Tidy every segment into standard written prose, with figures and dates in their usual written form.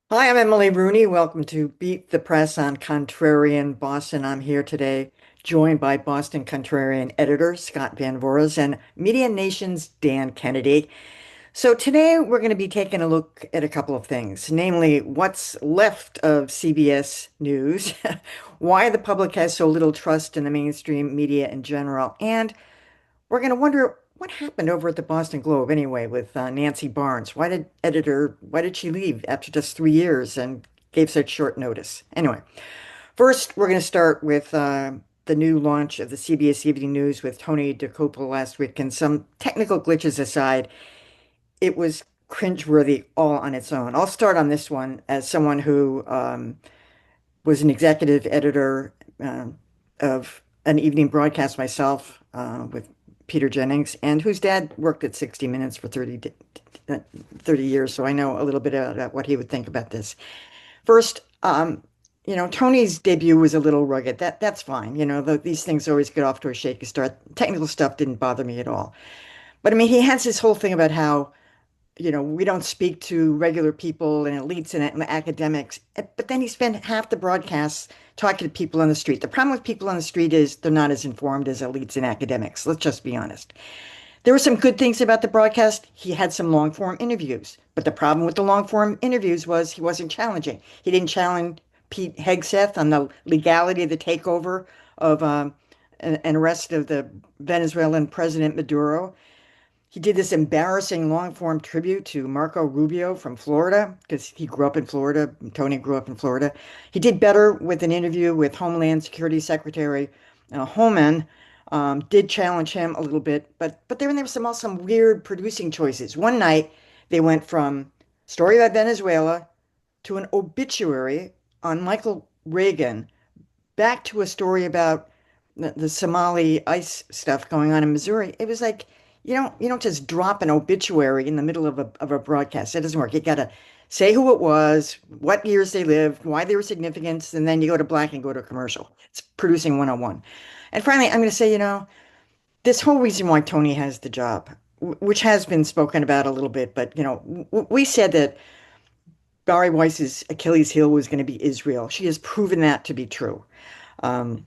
Hi, I'm Emily Rooney. Welcome to Beat the Press on Contrarian Boston. I'm here today, joined by Boston Contrarian editor Scott Van Voorhis and Media Nation's Dan Kennedy. So today we're going to be taking a look at a couple of things, namely what's left of CBS News, why the public has so little trust in the mainstream media in general, and we're going to wonder what happened over at the Boston Globe anyway with Nancy Barnes. Why did she leave after just 3 years and gave such short notice? Anyway, first, we're going to start with the new launch of the CBS Evening News with Tony Dokoupil last week. And some technical glitches aside, it was cringeworthy all on its own. I'll start on this one as someone who was an executive editor of an evening broadcast myself with Peter Jennings, and whose dad worked at 60 Minutes for 30 years, so I know a little bit about what he would think about this. First, Tony's debut was a little rugged. That's fine. These things always get off to a shaky start. Technical stuff didn't bother me at all. But I mean, he has this whole thing about how we don't speak to regular people and elites and academics. But then he spent half the broadcasts talking to people on the street. The problem with people on the street is they're not as informed as elites and academics. Let's just be honest. There were some good things about the broadcast. He had some long form interviews. But the problem with the long form interviews was he wasn't challenging. He didn't challenge Pete Hegseth on the legality of the takeover of an arrest of the Venezuelan President Maduro. He did this embarrassing long form tribute to Marco Rubio from Florida because he grew up in Florida. Tony grew up in Florida. He did better with an interview with Homeland Security Secretary Holman. Did challenge him a little bit, but there were some weird producing choices. One night they went from story about Venezuela to an obituary on Michael Reagan, back to a story about the Somali ICE stuff going on in Missouri. It was like you don't just drop an obituary in the middle of a broadcast. That doesn't work. You got to say who it was, what years they lived, why they were significant, and then you go to black and go to a commercial. It's producing 101. And finally, I'm going to say, this whole reason why Tony has the job, which has been spoken about a little bit, but we said that Barry Weiss's Achilles heel was going to be Israel. She has proven that to be true. Um,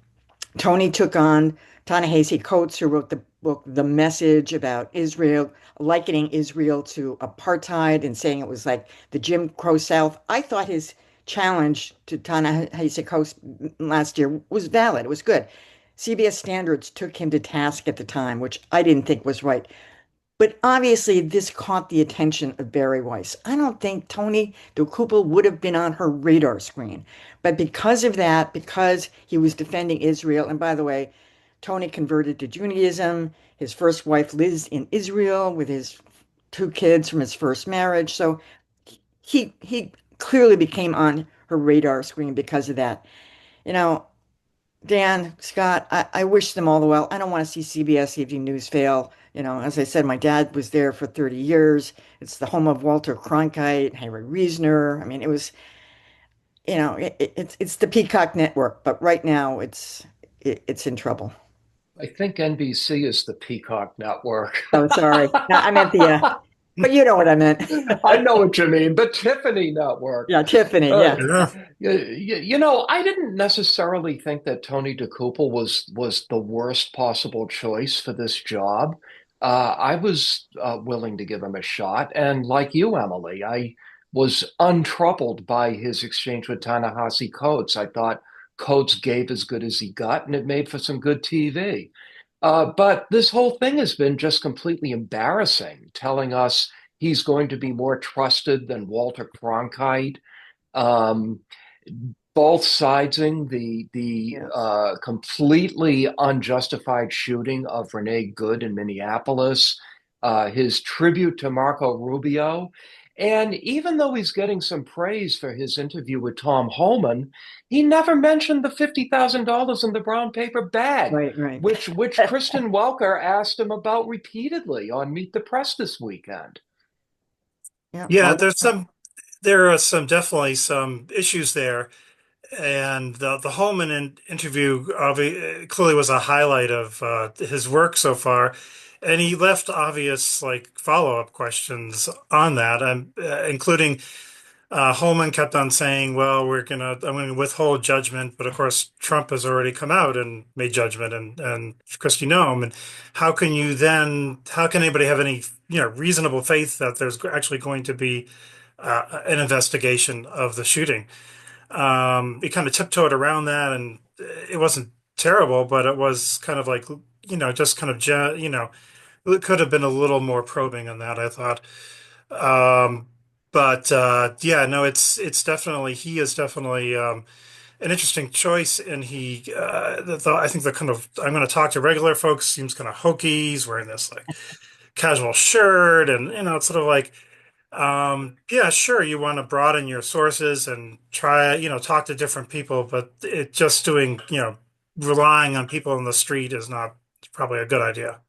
Tony took on Ta-Nehisi Coates, who wrote the book The Message about Israel, likening Israel to apartheid and saying it was like the Jim Crow South. I thought his challenge to Ta-Nehisi Coates last year was valid. It was good. CBS Standards took him to task at the time, which I didn't think was right. But obviously, this caught the attention of Barry Weiss. I don't think Tony Dokoupil would have been on her radar screen. But because of that, because he was defending Israel, and by the way, Tony converted to Judaism. His first wife lives in Israel with his two kids from his first marriage. So he clearly became on her radar screen because of that. You know, Dan, Scott, I wish them all the well. I don't want to see CBS Evening News fail. As I said, my dad was there for 30 years. It's the home of Walter Cronkite, Henry Reasner. I mean, it was, it's the Peacock network, but right now it's in trouble. I think NBC is the Peacock network. Oh, sorry. No, I meant but you know what I meant. I know what you mean, the Tiffany network. Yeah, Tiffany. Uh, Yes. Yeah. I didn't necessarily think that Tony Dokoupil was the worst possible choice for this job. I was willing to give him a shot, and like you, Emily, I was untroubled by his exchange with Ta-Nehisi Coates. I thought Coates gave as good as he got, and it made for some good TV. But this whole thing has been just completely embarrassing, telling us he's going to be more trusted than Walter Cronkite. Um, both sidesing the Yes. completely unjustified shooting of Renee Good in Minneapolis, his tribute to Marco Rubio. And even though he's getting some praise for his interview with Tom Homan, he never mentioned the $50,000 in the brown paper bag, Right, right. which Kristen Welker asked him about repeatedly on Meet the Press this weekend. Yeah. Yeah, Well, there are definitely some issues there. And the Holman interview clearly was a highlight of his work so far. And he left obvious like follow-up questions on that, including Holman kept on saying, "Well, I'm gonna withhold judgment," but of course, Trump has already come out and made judgment, and Kristi Noem. And how can anybody have any, reasonable faith that there's actually going to be an investigation of the shooting? He kind of tiptoed around that, and it wasn't terrible, but it was kind of like, just kind of, it could have been a little more probing on that, I thought. Um, but yeah, no, it's definitely he is definitely an interesting choice, and I think the kind of I'm going to talk to regular folks seems kind of hokey. He's wearing this like casual shirt, and it's sort of like, yeah, sure, you want to broaden your sources and try, talk to different people, but it just doing, relying on people on the street is not probably a good idea.